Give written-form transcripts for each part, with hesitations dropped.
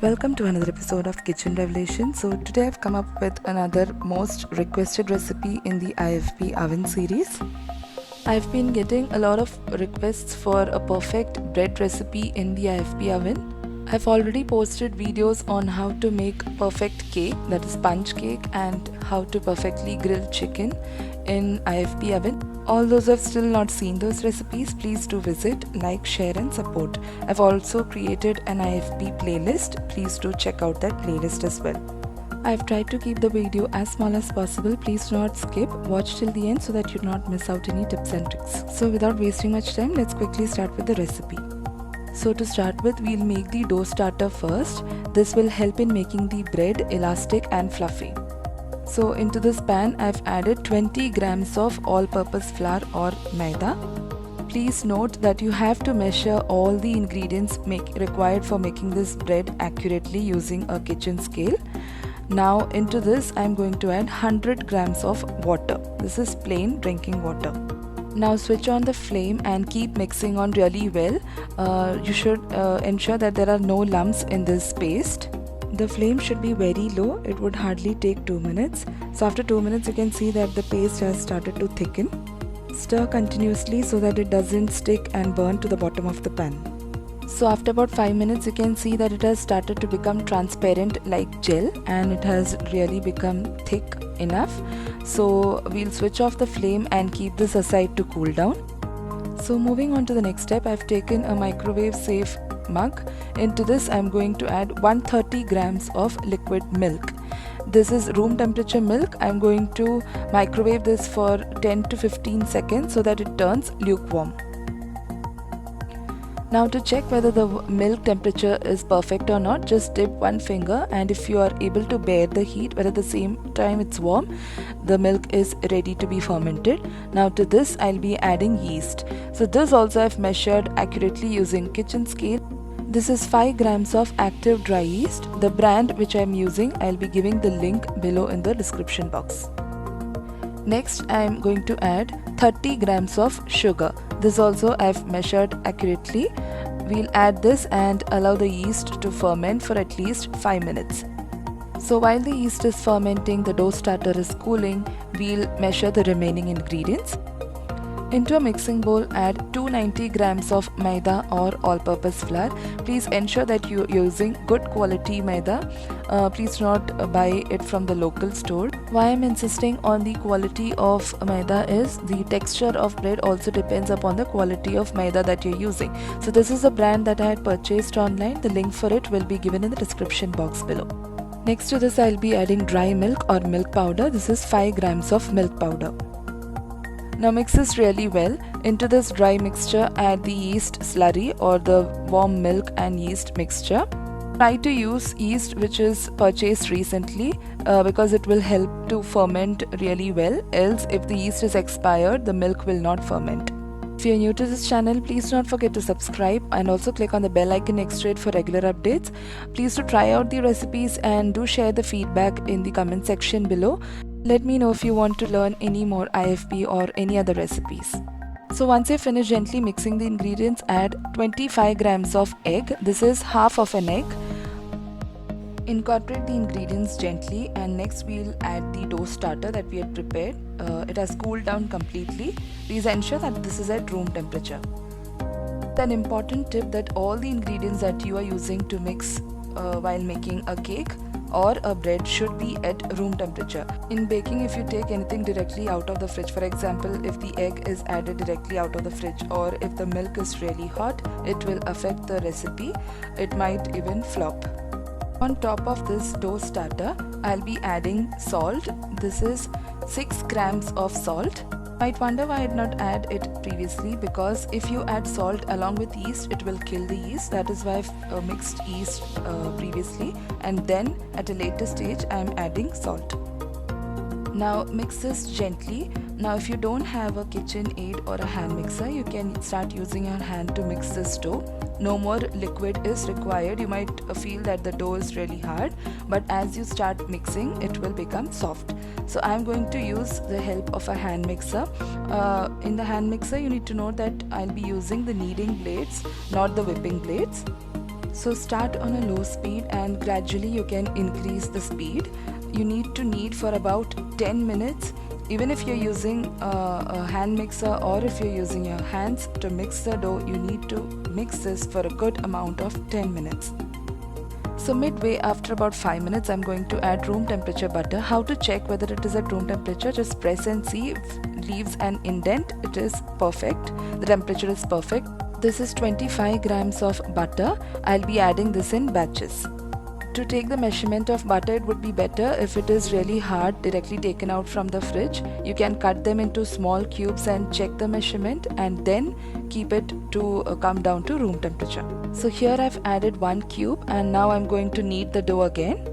Welcome to another episode of Kitchen Revelation. So today I've come up with another most requested recipe in the IFB Oven series. I've been getting a lot of requests for a perfect bread recipe in the IFB oven. I've already posted videos on how to make perfect cake, that is sponge cake, and how to perfectly grill chicken in IFB oven. All those who have still not seen those recipes, please do visit, like, share and support. I've also created an IFB playlist. Please do check out that playlist as well. I've tried to keep the video as small as possible. Please do not skip, watch till the end so that you do not miss out any tips and tricks. So without wasting much time, let's quickly start with the recipe. So to start with, we'll make the dough starter first. This will help in making the bread elastic and fluffy. So into this pan, I've added 20 grams of all-purpose flour or Maida. Please note that you have to measure all the ingredients required for making this bread accurately using a kitchen scale. Now into this, I'm going to add 100 grams of water. This is plain drinking water. Now switch on the flame and keep mixing on really well. You should ensure that there are no lumps in this paste. The flame should be very low. It would hardly take 2 minutes. So after 2 minutes, you can see that the paste has started to thicken. Stir continuously so that it doesn't stick and burn to the bottom of the pan. So after about 5 minutes, you can see that it has started to become transparent like gel, and it has really become thick enough. So we'll switch off the flame and keep this aside to cool down. So moving on to the next step, I've taken a microwave safe mug. Into this, I'm going to add 130 grams of liquid milk. This is room temperature milk. I'm going to microwave this for 10 to 15 seconds so that it turns lukewarm. Now to check whether the milk temperature is perfect or not, just dip one finger, and if you are able to bear the heat but at the same time it's warm, the milk is ready to be fermented. Now to this, I'll be adding yeast. So this also I've measured accurately using kitchen scale. This is 5 grams of active dry yeast. The brand which I'm using, I'll be giving the link below in the description box. Next, I'm going to add 30 grams of sugar. This also I've measured accurately. We'll add this and allow the yeast to ferment for at least 5 minutes. So while the yeast is fermenting, the dough starter is cooling, we'll measure the remaining ingredients. Into a mixing bowl, add 290 grams of Maida or all-purpose flour. Please ensure that you're using good quality Maida. Please do not buy it from the local store. Why I'm insisting on the quality of Maida is the texture of bread also depends upon the quality of Maida that you're using. So this is a brand that I had purchased online. The link for it will be given in the description box below. Next to this, I'll be adding dry milk or milk powder. This is 5 grams of milk powder. Now mix this really well. Into this dry mixture, add the yeast slurry or the warm milk and yeast mixture. Try to use yeast which is purchased recently because it will help to ferment really well. Else, if the yeast is expired, the milk will not ferment. If you're new to this channel, please do not forget to subscribe and also click on the bell icon next to it for regular updates. Please do try out the recipes and do share the feedback in the comment section below. Let me know if you want to learn any more IFB or any other recipes. So once you finish gently mixing the ingredients, add 25 grams of egg. This is half of an egg. Incorporate the ingredients gently, and next we'll add the dough starter that we had prepared. It has cooled down completely. Please ensure that this is at room temperature. An important tip that all the ingredients that you are using to mix while making a cake or a bread should be at room temperature. In baking, if you take anything directly out of the fridge, for example, if the egg is added directly out of the fridge or if the milk is really hot, it will affect the recipe. It might even flop. On top of this dough starter, I'll be adding salt. This is 6 grams of salt. You might wonder why I did not add it previously, because if you add salt along with yeast, it will kill the yeast. That is why I've mixed yeast previously, and then at a later stage I'm adding salt. Now mix this gently. Now if you don't have a kitchen aid or a hand mixer, you can start using your hand to mix this dough. No more liquid is required. You might feel that the dough is really hard, but as you start mixing, it will become soft. So I'm going to use the help of a hand mixer. In the hand mixer, you need to know that I'll be using the kneading blades, not the whipping blades. So start on a low speed and gradually you can increase the speed. You need to knead for about 10 minutes. Even if you're using a hand mixer or if you're using your hands to mix the dough, you need to mix this for a good amount of 10 minutes. So midway, after about 5 minutes, I'm going to add room temperature butter. How to check whether it is at room temperature? Just press and see. If it leaves an indent, it is perfect. The temperature is perfect. This is 25 grams of butter. I'll be adding this in batches. To take the measurement of butter, it would be better if it is really hard, directly taken out from the fridge. You can cut them into small cubes and check the measurement and then keep it to come down to room temperature. So here I've added 1 cube and now I'm going to knead the dough again.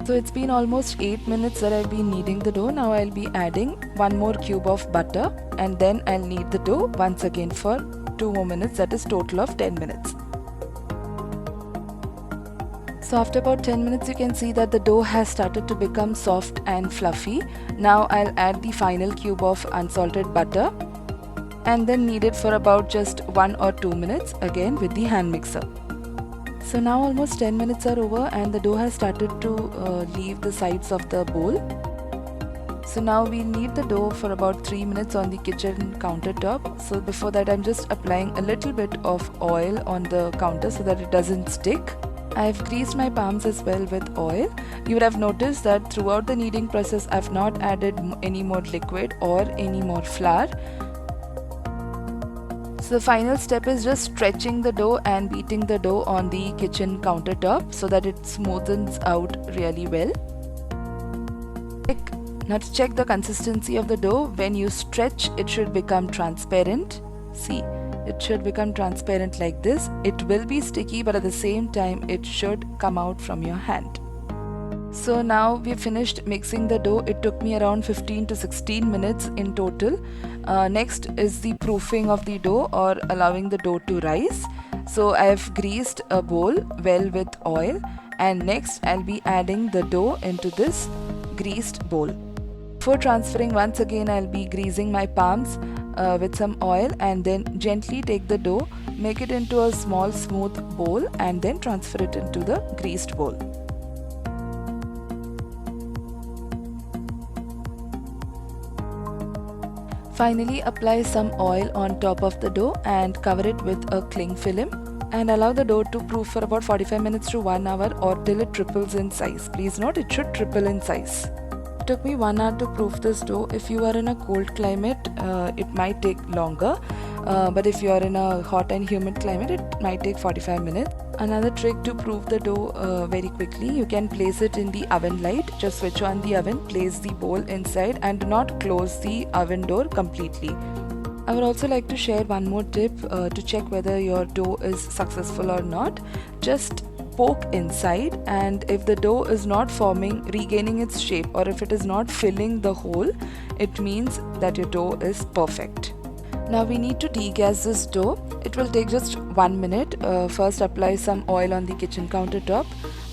So it's been almost 8 minutes that I've been kneading the dough. Now I'll be adding 1 more cube of butter and then I'll knead the dough once again for 2 more minutes, that is total of 10 minutes. So after about 10 minutes you can see that the dough has started to become soft and fluffy. Now I'll add the final cube of unsalted butter and then knead it for about just 1 or 2 minutes again with the hand mixer. So now almost 10 minutes are over and the dough has started to leave the sides of the bowl. So now we'll knead the dough for about 3 minutes on the kitchen countertop. So before that I'm just applying a little bit of oil on the counter so that it doesn't stick. I've greased my palms as well with oil. You would have noticed that throughout the kneading process I've not added any more liquid or any more flour. So the final step is just stretching the dough and beating the dough on the kitchen countertop so that it smoothens out really well. Now to check the consistency of the dough, when you stretch it should become transparent. See, it should become transparent like this. It will be sticky but at the same time it should come out from your hand. So now we finished mixing the dough. It took me around 15 to 16 minutes in total. Next is the proofing of the dough or allowing the dough to rise. So I have greased a bowl well with oil and next I'll be adding the dough into this greased bowl. Before transferring, once again I'll be greasing my palms with some oil and then gently take the dough, make it into a small smooth bowl and then transfer it into the greased bowl. Finally, apply some oil on top of the dough and cover it with a cling film and allow the dough to proof for about 45 minutes to 1 hour or till it triples in size. Please note, it should triple in size. It took me 1 hour to proof this dough. If you are in a cold climate, it might take longer. But if you are in a hot and humid climate, it might take 45 minutes. Another trick to proof the dough very quickly, you can place it in the oven light. Just switch on the oven, place the bowl inside and do not close the oven door completely. I would also like to share one more tip to check whether your dough is successful or not. Just poke inside and if the dough is not forming, regaining its shape, or if it is not filling the hole, it means that your dough is perfect. Now we need to degas this dough. It will take just 1 minute. First apply some oil on the kitchen countertop.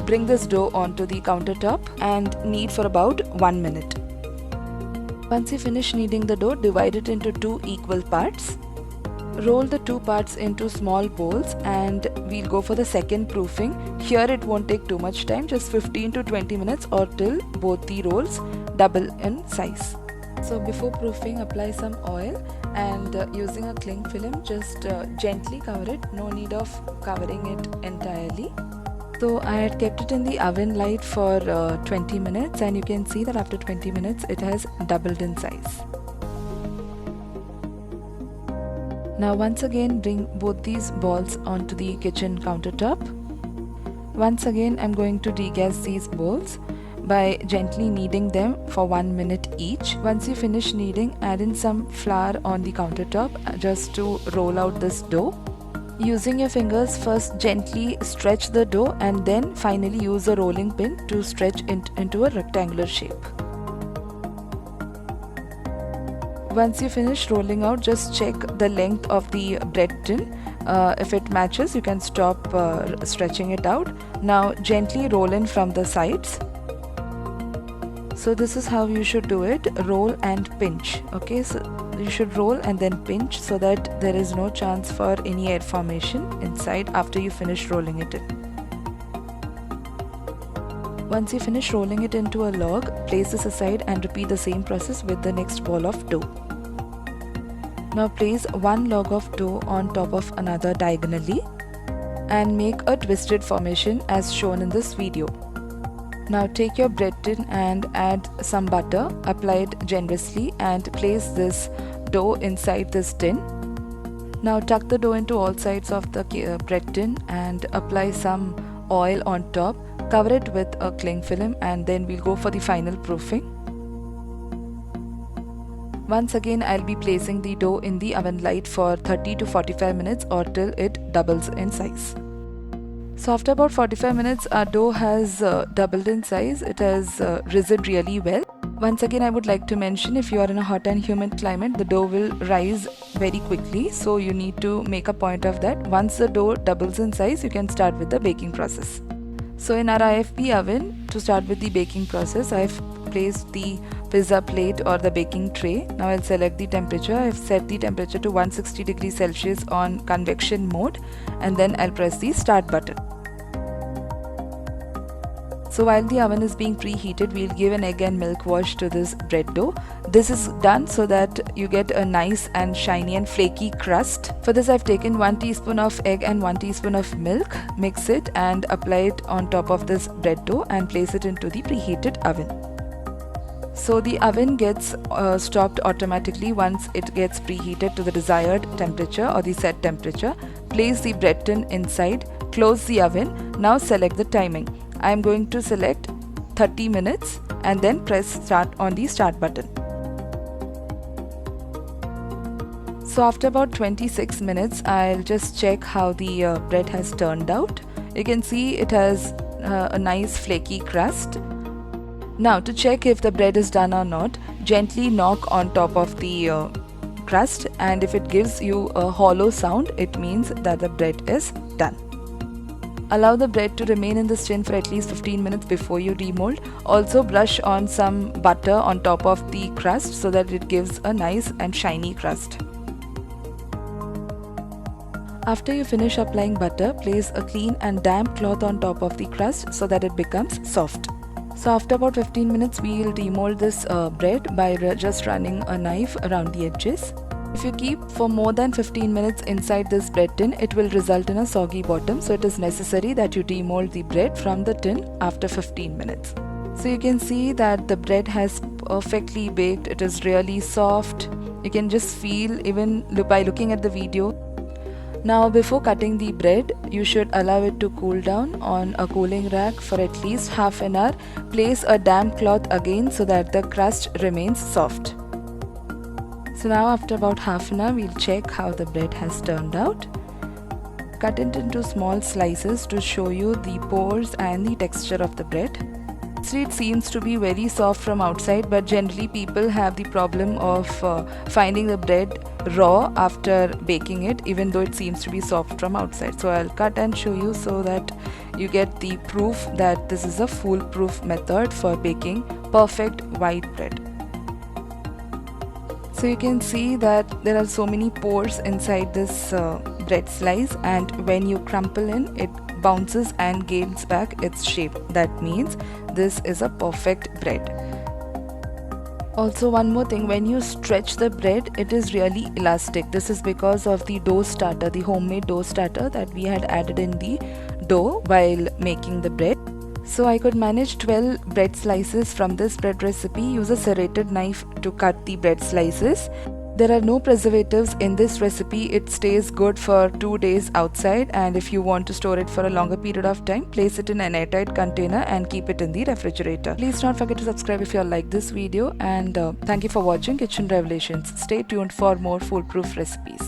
Bring this dough onto the countertop and knead for about 1 minute. Once you finish kneading the dough, divide it into 2 equal parts. Roll the 2 parts into small bowls and we'll go for the second proofing. Here it won't take too much time, just 15 to 20 minutes or till both the rolls double in size. So before proofing, apply some oil and using a cling film, just gently cover it. No need of covering it entirely. So I had kept it in the oven light for 20 minutes and you can see that after 20 minutes it has doubled in size. Now once again bring both these balls onto the kitchen countertop. Once again I'm going to degas these bowls by gently kneading them for 1 minute each. Once you finish kneading, add in some flour on the countertop just to roll out this dough. Using your fingers, first gently stretch the dough and then finally use a rolling pin to stretch it into a rectangular shape. Once you finish rolling out, just check the length of the bread tin. If it matches, you can stop stretching it out. Now gently roll in from the sides. So this is how you should do it, roll and pinch. Okay, so you should roll and then pinch so that there is no chance for any air formation inside after you finish rolling it in. Once you finish rolling it into a log, place this aside and repeat the same process with the next ball of dough. Now place one log of dough on top of another diagonally and make a twisted formation as shown in this video. Now take your bread tin and add some butter, apply it generously and place this dough inside this tin. Now tuck the dough into all sides of the bread tin and apply some oil on top. Cover it with a cling film and then we'll go for the final proofing. Once again, I'll be placing the dough in the oven light for 30 to 45 minutes or till it doubles in size. So after about 45 minutes, our dough has doubled in size. It has risen really well. Once again, I would like to mention, if you are in a hot and humid climate, the dough will rise very quickly. So you need to make a point of that. Once the dough doubles in size, you can start with the baking process. So in our IFB oven, to start with the baking process, I've placed the pizza plate or the baking tray. Now I'll select the temperature. I've set the temperature to 160 degrees Celsius on convection mode and then I'll press the start button. So while the oven is being preheated, we'll give an egg and milk wash to this bread dough. This is done so that you get a nice and shiny and flaky crust. For this, I've taken 1 teaspoon of egg and 1 teaspoon of milk. Mix it and apply it on top of this bread dough and place it into the preheated oven. So the oven gets stopped automatically once it gets preheated to the desired temperature or the set temperature. Place the bread tin inside, close the oven. Now select the timing. I am going to select 30 minutes and then press start on the start button. So after about 26 minutes, I'll just check how the bread has turned out. You can see it has a nice flaky crust. Now to check if the bread is done or not, gently knock on top of the crust, and if it gives you a hollow sound, it means that the bread is done. Allow the bread to remain in the tin for at least 15 minutes before you demold. Also brush on some butter on top of the crust so that it gives a nice and shiny crust. After you finish applying butter, place a clean and damp cloth on top of the crust so that it becomes soft. So after about 15 minutes, we will demold this bread by just running a knife around the edges. If you keep for more than 15 minutes inside this bread tin, it will result in a soggy bottom. So it is necessary that you demold the bread from the tin after 15 minutes. So you can see that the bread has perfectly baked. It is really soft. You can just feel even by looking at the video. Now before cutting the bread, you should allow it to cool down on a cooling rack for at least half an hour. Place a damp cloth again so that the crust remains soft. So now after about half an hour, we'll check how the bread has turned out. Cut it into small slices to show you the pores and the texture of the bread. It seems to be very soft from outside, but generally people have the problem of finding the bread raw after baking it, even though it seems to be soft from outside. So I'll cut and show you so that you get the proof that this is a foolproof method for baking perfect white bread. So you can see that there are so many pores inside this bread slice, and when you crumple in, it bounces and gains back its shape. That means this is a perfect bread. Also, one more thing, when you stretch the bread, it is really elastic. This is because of the dough starter, the homemade dough starter that we had added in the dough while making the bread. So I could manage 12 bread slices from this bread recipe. Use a serrated knife to cut the bread slices. There are no preservatives in this recipe. It stays good for 2 days outside, and if you want to store it for a longer period of time, place it in an airtight container and keep it in the refrigerator. Please don't forget to subscribe if you like this video, and thank you for watching Kitchen Revelations. Stay tuned for more foolproof recipes.